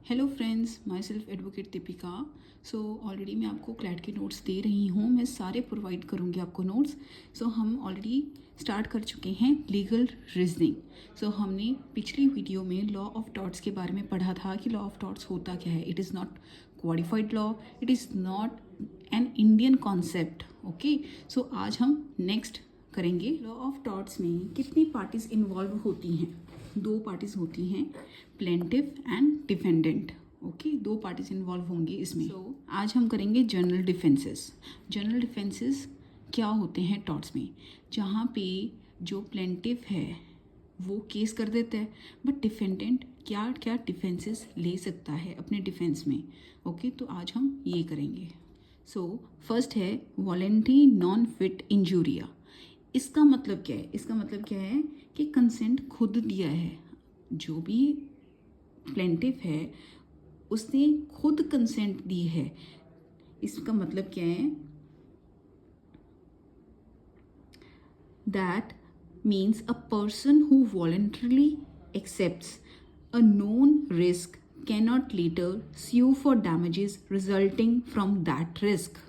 Hello friends, my self advocate Deepika. So already मैं आपको CLAT के नोट्स दे रही हूँ, मैं सारे प्रोवाइड करूँगी आपको नोट्स। सो हम ऑलरेडी स्टार्ट कर चुके हैं लीगल रीजनिंग। सो हमने पिछली वीडियो में लॉ ऑफ टॉर्ट्स के बारे में पढ़ा था कि लॉ ऑफ टॉर्ट्स होता क्या है। It is not codified law, it is not an Indian concept. Okay, so आज हम नेक्स्ट करेंगे लॉ ऑफ टॉर्ट्स में कितनी पार्टीज इन्वॉल्व होती हैं। दो पार्टीज होती हैं, प्लेंटिफ एंड डिफेंडेंट। ओके, दो पार्टीज इन्वॉल्व होंगी इसमें। सो आज हम करेंगे जनरल डिफेंसेस। जनरल डिफेंसेस क्या होते हैं टॉर्ट्स में, जहाँ पे जो प्लेंटिफ है वो केस कर देता है, बट डिफेंडेंट क्या क्या डिफेंसेस ले सकता है अपने डिफेंस में। ओके, तो आज हम ये करेंगे। सो फर्स्ट है वॉलेंटरी नॉन फिट इंजूरिया। इसका मतलब क्या है? इसका मतलब क्या है कि कंसेंट खुद दिया है। जो भी प्लेंटिफ है उसने खुद कंसेंट दी है। इसका मतलब क्या है? That means a person who voluntarily accepts a known risk cannot later sue for damages resulting from that risk।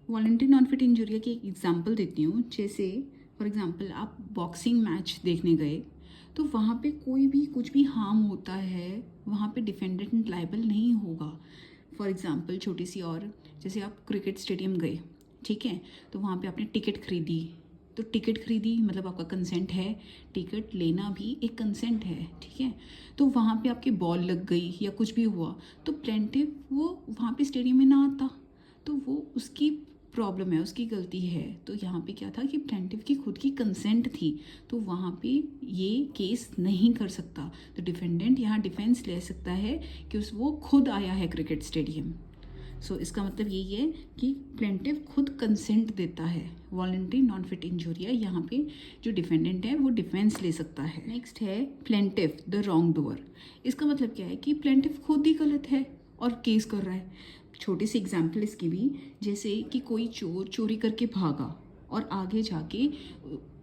Volenti non fit injuria की एक एग्जांपल देती हूँ। जैसे फॉर एग्जांपल आप बॉक्सिंग मैच देखने गए, तो वहाँ पे कोई भी कुछ भी हार्म होता है, वहाँ पे डिफेंडेंट लायबल नहीं होगा। फॉर एग्जांपल छोटी सी और, जैसे आप क्रिकेट स्टेडियम गए, ठीक है, तो वहाँ पे आपने टिकट खरीदी। तो टिकट खरीदी मतलब आपका कंसेंट है, टिकट लेना भी एक कंसेंट है, ठीक है। तो वहाँ पे आपकी बॉल लग गई या कुछ भी हुआ, तो प्लेंटिफ वो वहाँ पे स्टेडियम में ना आता, तो वो उसकी प्रॉब्लम है, उसकी गलती है। तो यहाँ पे क्या था कि प्लेंटिफ की खुद की कंसेंट थी, तो वहाँ पे ये केस नहीं कर सकता। तो डिफेंडेंट यहाँ डिफेंस ले सकता है कि वो खुद आया है क्रिकेट स्टेडियम। सो इसका मतलब यही है कि प्लेंटिफ खुद कंसेंट देता है। वॉलेंटरी नॉन फिट इंजूरिया, यहाँ पे जो डिफेंडेंट है वो डिफेंस ले सकता है। नेक्स्ट है प्लेंटिफ द रॉन्ग डूअर। इसका मतलब क्या है कि प्लेंटिफ खुद ही गलत है और केस कर रहा है। छोटी सी एग्जाम्पल इसकी भी, जैसे कि कोई चोर चोरी करके भागा और आगे जाके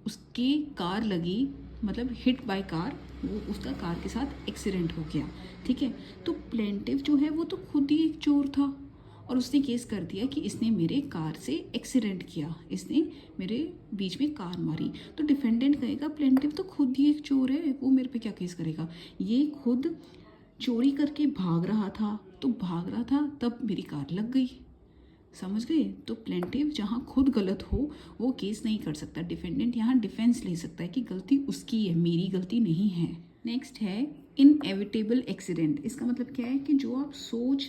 उसकी कार लगी, मतलब हिट बाय कार, वो उसका कार के साथ एक्सीडेंट हो गया, ठीक है। तो प्लेंटिफ जो है वो तो खुद ही एक चोर था और उसने केस कर दिया कि इसने मेरे कार से एक्सीडेंट किया, इसने मेरे बीच में कार मारी। तो डिफेंडेंट कहेगा प्लेंटिफ तो खुद ही एक चोर है, वो मेरे पे क्या केस करेगा। ये खुद चोरी करके भाग रहा था, तो भाग रहा था तब मेरी कार लग गई, समझ गए। तो प्लेंटिफ जहाँ खुद गलत हो वो केस नहीं कर सकता। डिफेंडेंट यहाँ डिफेंस ले सकता है कि गलती उसकी है, मेरी गलती नहीं है। नेक्स्ट है इनएविटेबल एक्सीडेंट। इसका मतलब क्या है कि जो आप सोच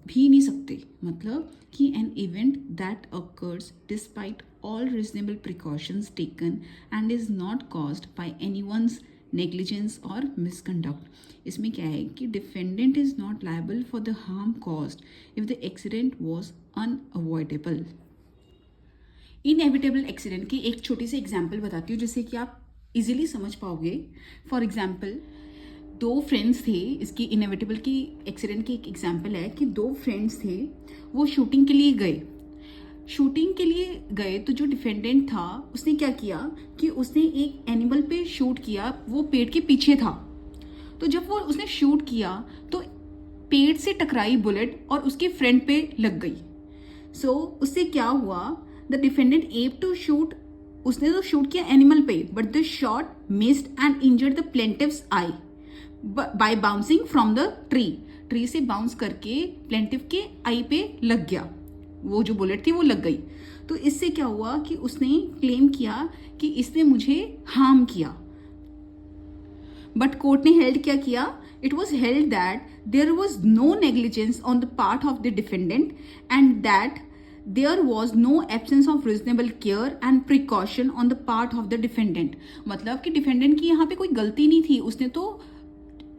भी नहीं सकते, मतलब कि an event that occurs despite all reasonable precautions taken and is not caused by anyone's negligence और मिसकंडक्ट। इसमें क्या है कि defendant is not liable for the harm caused if the accident was unavoidable. Inevitable accident की एक छोटी सी example बताती हूँ जिससे कि आप इजीली समझ पाओगे। फॉर एग्जाम्पल, दो फ्रेंड्स थे। इसकी इनएविटेबल की एक्सीडेंट की एक एग्जाम्पल है कि दो फ्रेंड्स थे, वो शूटिंग के लिए गए। शूटिंग के लिए गए तो जो डिफेंडेंट था उसने क्या किया कि उसने एक एनिमल पे शूट किया, वो पेड़ के पीछे था। तो जब वो उसने शूट किया तो पेड़ से टकराई बुलेट और उसके फ्रेंड पे लग गई। सो उससे क्या हुआ, the defendant able to shoot, उसने तो शूट किया एनिमल पे, but the shot missed and injured the plaintiff's eye by bouncing from the tree से बाउंस करके प्लेंटिव के आई पे लग गया, वो जो बुलेट थी वो लग गई। तो इससे क्या हुआ कि उसने क्लेम किया कि इसने मुझे हार्म किया, बट कोर्ट ने हेल्ड क्या किया, it was held that there was no negligence on the part of the defendant and that there was no absence of reasonable care and precaution on the part of the defendant. मतलब कि defendant की यहाँ पे कोई गलती नहीं थी, उसने तो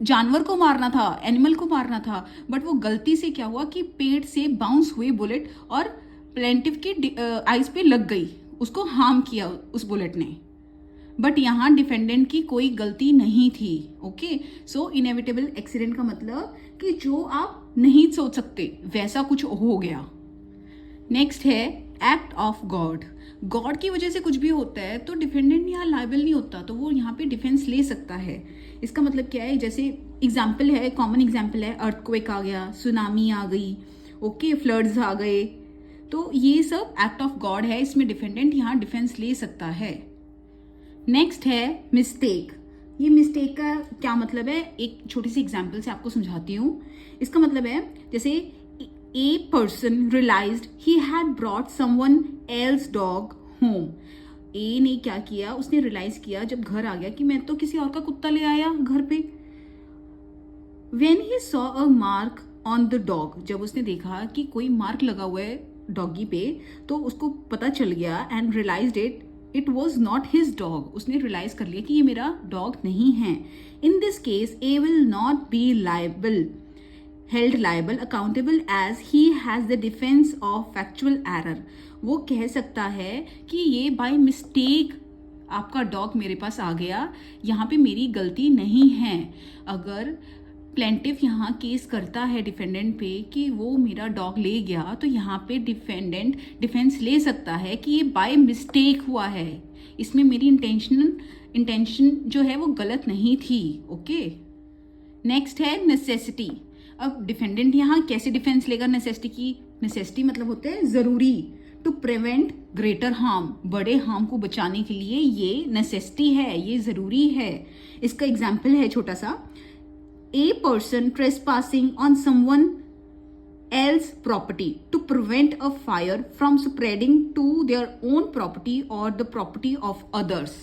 जानवर को मारना था, एनिमल को मारना था, बट वो गलती से क्या हुआ कि पेड़ से बाउंस हुई बुलेट और प्लेंटिफ के आइज पे लग गई, उसको हार्म किया उस बुलेट ने, बट यहाँ डिफेंडेंट की कोई गलती नहीं थी। ओके, सो इनएविटेबल एक्सीडेंट का मतलब कि जो आप नहीं सोच सकते वैसा कुछ हो गया। नेक्स्ट है एक्ट ऑफ गॉड। गॉड की वजह से कुछ भी होता है तो डिफेंडेंट यहाँ लायबल नहीं होता, तो वो यहाँ पे डिफेंस ले सकता है। इसका मतलब क्या है, जैसे एग्जाम्पल है, कॉमन एग्जाम्पल है, अर्थक्वेक आ गया, सुनामी आ गई, ओके, फ्लड्स आ गए, तो ये सब एक्ट ऑफ गॉड है, इसमें डिफेंडेंट यहाँ डिफेंस ले सकता है। नेक्स्ट है मिस्टेक। ये मिस्टेक का क्या मतलब है, एक छोटी सी एग्जाम्पल से आपको समझाती हूँ। इसका मतलब है जैसे A person realized he had brought someone else dog home. A ने क्या किया, उसने रियलाइज किया जब घर आ गया कि मैं तो किसी और का कुत्ता ले आया घर पे। When he saw a mark on the dog, जब उसने देखा कि कोई मार्क लगा हुआ है डॉगी पे, तो उसको पता चल गया and realized it was not his dog. उसने रियलाइज कर लिया कि ये मेरा डॉग नहीं है। In this case A will not be liable held liable accountable as he has the defense of factual error। वो कह सकता है कि ये बाय मिस्टेक आपका डॉग मेरे पास आ गया, यहाँ पे मेरी गलती नहीं है। अगर प्लेंटिफ यहाँ केस करता है डिफेंडेंट पे कि वो मेरा डॉग ले गया, तो यहाँ पे डिफेंडेंट डिफेंस ले सकता है कि ये बाय मिस्टेक हुआ है, इसमें मेरी इंटेंशन जो है वो गलत नहीं थी। ओके, नेक्स्ट है नेसेसिटी। अब डिफेंडेंट यहाँ कैसे डिफेंस लेगा नेसेसिटी की? नेसेसिटी मतलब होता है जरूरी, टू प्रिवेंट ग्रेटर हार्म, बड़े हार्म को बचाने के लिए ये नेसेसिटी है, ये जरूरी है। इसका एग्जाम्पल है छोटा सा, a person trespassing on someone else property to prevent a fire from spreading to their own property or the property of others।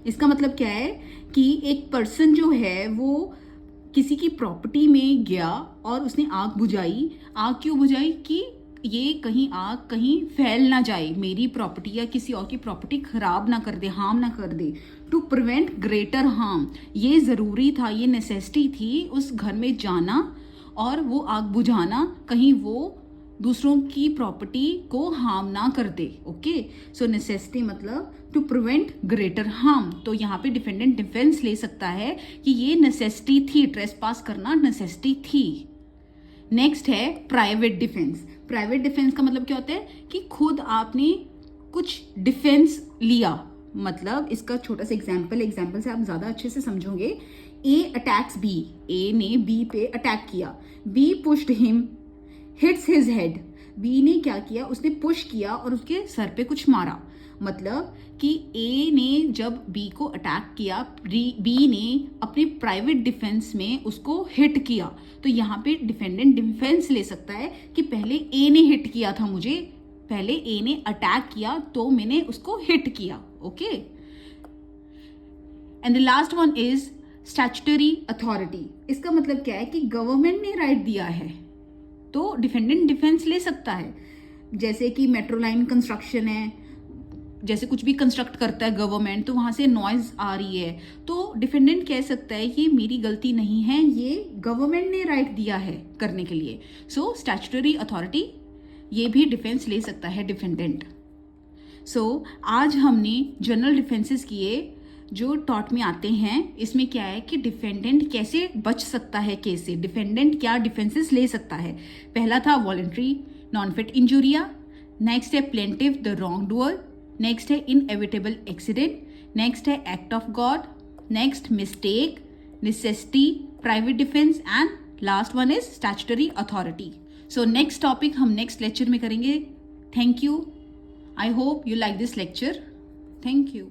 इसका मतलब क्या है कि एक पर्सन जो है वो किसी की प्रॉपर्टी में गया और उसने आग बुझाई। आग क्यों बुझाई? कि ये कहीं आग कहीं फैल ना जाए, मेरी प्रॉपर्टी या किसी और की प्रॉपर्टी खराब ना कर दे, हार्म ना कर दे, टू प्रिवेंट ग्रेटर हार्म। ये ज़रूरी था, ये नेसेसिटी थी उस घर में जाना और वो आग बुझाना, कहीं वो दूसरों की प्रॉपर्टी को हार्म ना कर दे। ओके, सो नेसेसिटी मतलब टू प्रिवेंट ग्रेटर हार्म। तो यहाँ पे डिफेंडेंट डिफेंस ले सकता है कि ये नेसेसिटी थी, ट्रेसपास करना नेसेसिटी थी। नेक्स्ट है प्राइवेट डिफेंस। प्राइवेट डिफेंस का मतलब क्या होता है कि खुद आपने कुछ डिफेंस लिया। मतलब इसका छोटा सा एग्जाम्पल से आप ज्यादा अच्छे से समझोगे। ए अटैक्स बी, ए ने बी पे अटैक किया, B pushed him, hits his head. B ने क्या किया, उसने पुश किया और उसके सर पे कुछ मारा। मतलब कि ए ने जब बी को अटैक किया, बी ने अपने प्राइवेट डिफेंस में उसको हिट किया, तो यहाँ पे डिफेंडेंट डिफेंस ले सकता है कि पहले ए ने हिट किया था मुझे, पहले ए ने अटैक किया तो मैंने उसको हिट किया। Okay, and the last one is statutory authority. इसका मतलब क्या है कि गवर्नमेंट ने राइट दिया है तो डिफेंडेंट डिफेंस ले सकता है। जैसे कि मेट्रो लाइन कंस्ट्रक्शन है, जैसे कुछ भी कंस्ट्रक्ट करता है गवर्नमेंट, तो वहां से नॉइज आ रही है, तो डिफेंडेंट कह सकता है ये मेरी गलती नहीं है, ये गवर्नमेंट ने राइट दिया है करने के लिए। सो स्टैट्यूटरी अथॉरिटी, ये भी डिफेंस ले सकता है डिफेंडेंट। सो आज हमने जनरल डिफेंसेस किए जो टॉट में आते हैं। इसमें क्या है कि डिफेंडेंट कैसे बच सकता है केस से, डिफेंडेंट क्या डिफेंसेस ले सकता है। पहला था voluntary non fit injuria, next है plaintiff the wrongdoer, next है इनएविटेबल एक्सीडेंट, नेक्स्ट है act of God, next mistake, necessity, private defence and last one is statutory authority. So next topic हम next lecture में करेंगे। Thank you, I hope you like this lecture. Thank you.